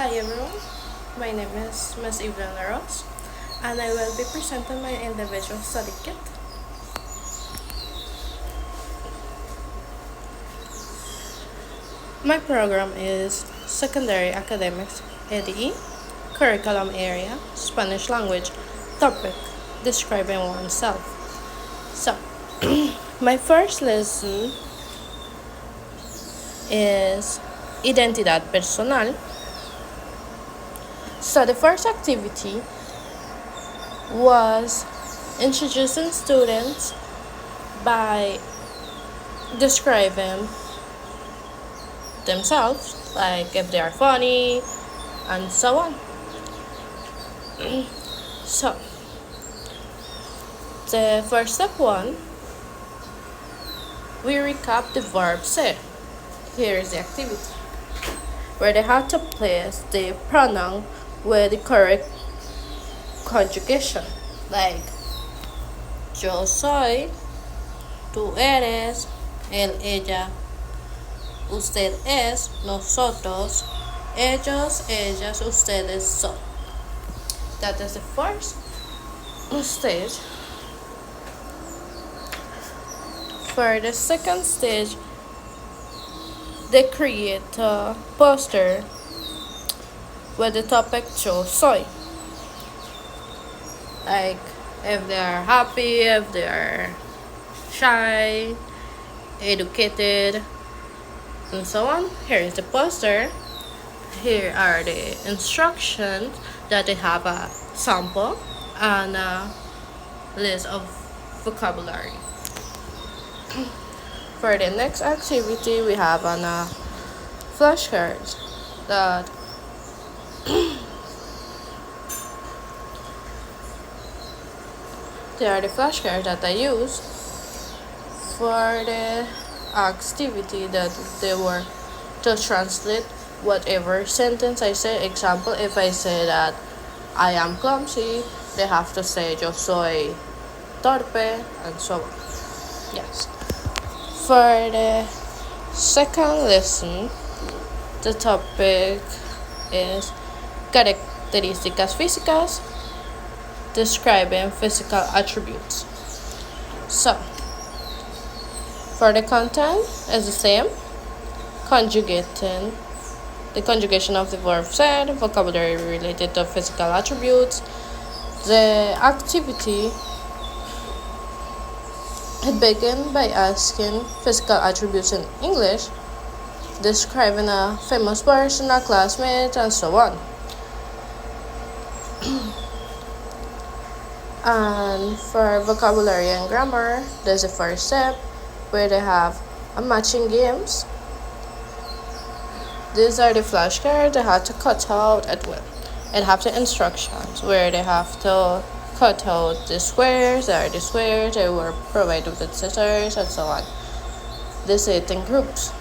Hi everyone, my name is Ms. Evelyn Laros and I will be presenting my individual study kit. My program is Secondary Academics ADE, Curriculum Area, Spanish Language, Topic, Describing Oneself. So, my first lesson is Identidad Personal. So the first activity was introducing students by describing themselves, like if they are funny and so on. So the first step one, we recap the verb ser. Here is the activity where they have to place the pronoun with the correct conjugation, like yo soy, tú eres, él, ella, usted es, nosotros, ellos, ellas, ustedes son. That is the first stage. For the second stage, they create a poster with the topic yo soy. Like if they are happy, if they are shy, educated, and so on. Here is the poster. Here are the instructions that they have a sample and a list of vocabulary. For the next activity, we have on flashcards that they are the flashcards that I use for the activity that they were to translate whatever sentence I say. Example, if I say that I am clumsy, they have to say yo soy torpe and so on. Yes. For the second lesson, the topic is características físicas, describing physical attributes. So, for the content is the same, conjugating the conjugation of the verb said, vocabulary related to physical attributes. The activity, it began by asking physical attributes in English, describing a famous person, a classmate, and so on. And for vocabulary and grammar, there's the first step where they have a matching games. These are the flashcards they have to cut out at will and have the instructions where they have to cut out the squares. There are the squares, they were provided with scissors and so on. They say it in groups.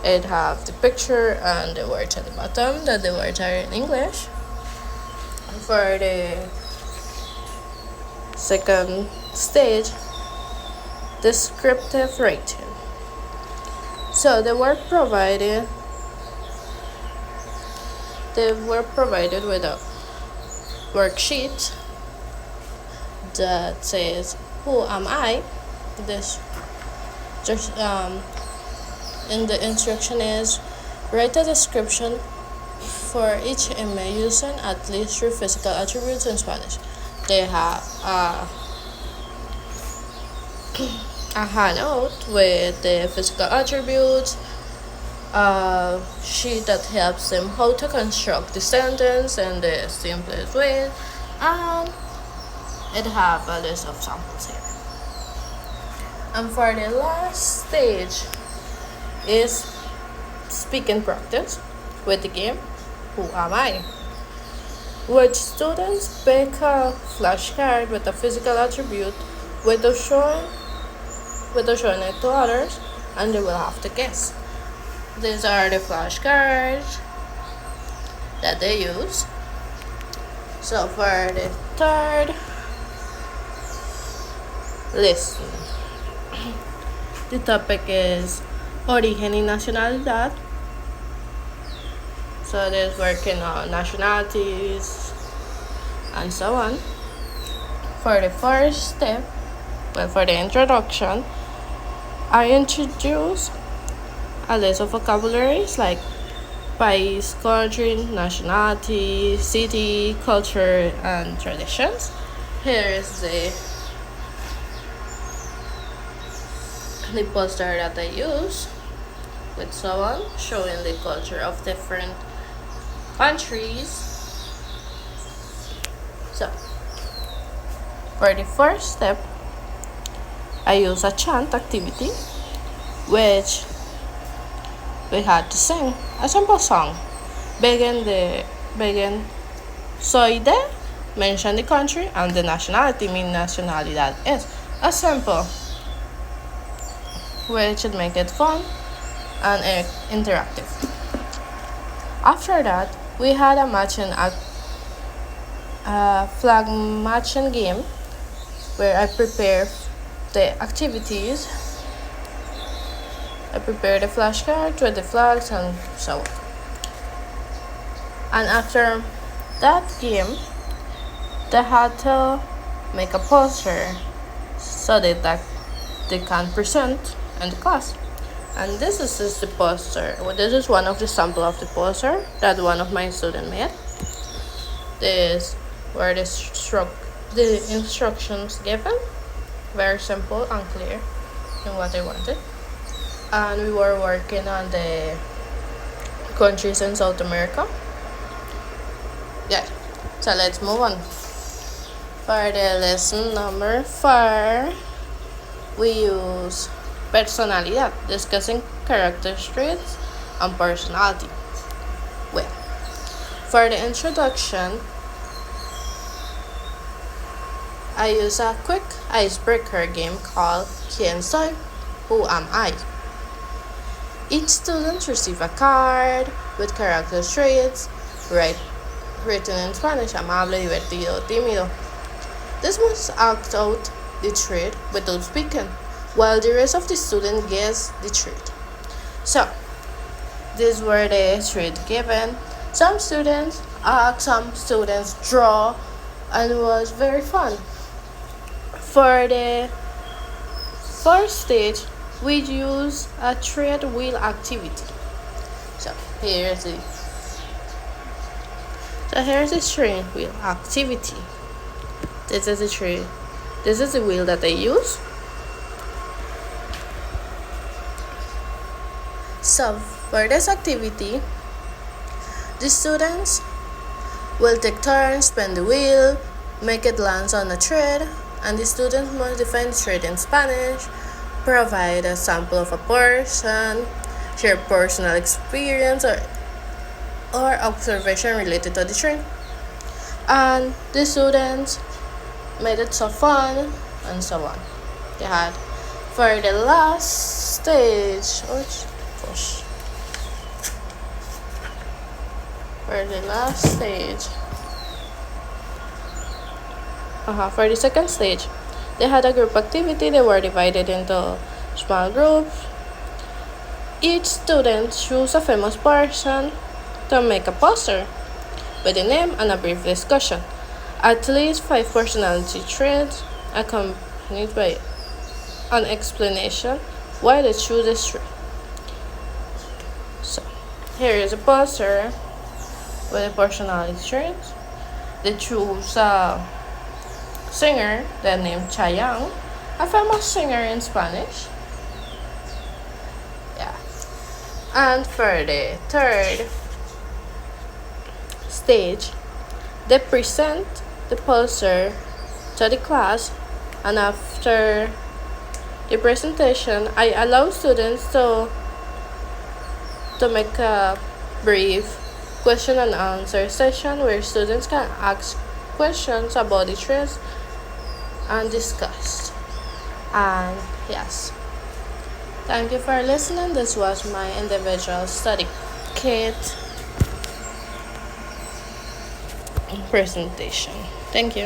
It have the picture and the words at the bottom that the words are in English. For the second stage, descriptive writing. So they were provided with a worksheet that says who am I. This just in the instruction is write a description for each image using at least 3 physical attributes in Spanish. They have a handout with the physical attributes, a sheet that helps them how to construct the sentence in the simplest way, and it have a list of samples here. And for the last stage is speaking practice with the game Who Am I? Which students pick a flashcard with a physical attribute without showing it to others, and they will have to guess. These are the flashcards that they use. So for the third lesson, the topic is Origen y Nacionalidad. So there's working on nationalities and so on. For the first step, for the introduction, I introduce a list of vocabularies like país, country, nationality, city, culture, and traditions. Here is the poster that I use with someone showing the culture of different countries. So, for the first step, I use a chant activity, which we had to sing a simple song, begging soy de, mention the country, and the nationality, mean nationalidad is. A simple, which should make it fun and interactive. After that, we had a flag matching game where I prepare the activities. I prepare the flashcards with the flags and so on. And after that game, they had to make a poster so that they can present in the class. And this is the poster. Well, this is one of the sample of the poster that one of my students made. This were the instructions given, very simple and clear in what I wanted. And we were working on the countries in South America. Yeah, so let's move on. For the lesson number 4, we use personalidad, discussing character traits and personality. Well, for the introduction, I use a quick icebreaker game called ¿Quién soy? Who am I? Each student receives a card with character traits, written in Spanish: amable, divertido, tímido. This must act out the trait without speaking, while the rest of the students guess the trait. So, these were the traits given. Some students act, some students draw, and it was very fun. For the first stage, we use a trait wheel activity. So here's the trait wheel activity. This is the trait. This is the wheel that I use. So for this activity, the students will take turns, spin the wheel, make it land on a trait, and the students must define the trait in Spanish, provide a sample of a person, share personal experience or observation related to the trait. And the students made it so fun and so on. They had for the last stage, for the second stage, they had a group activity. They were divided into small groups. Each student chose a famous person to make a poster with a name and a brief discussion. At least 5 personality traits, accompanied by an explanation why they chose this trait. So, here is a poster with the personality traits. They chose a singer that named Chayanne, a famous singer in Spanish. Yeah. And for the third stage, they present the poster to the class, and after the presentation, I allow students to make a brief question and answer session where students can ask questions about the traits and discuss. And yes, thank you for listening. This was my individual study kit presentation. Thank you.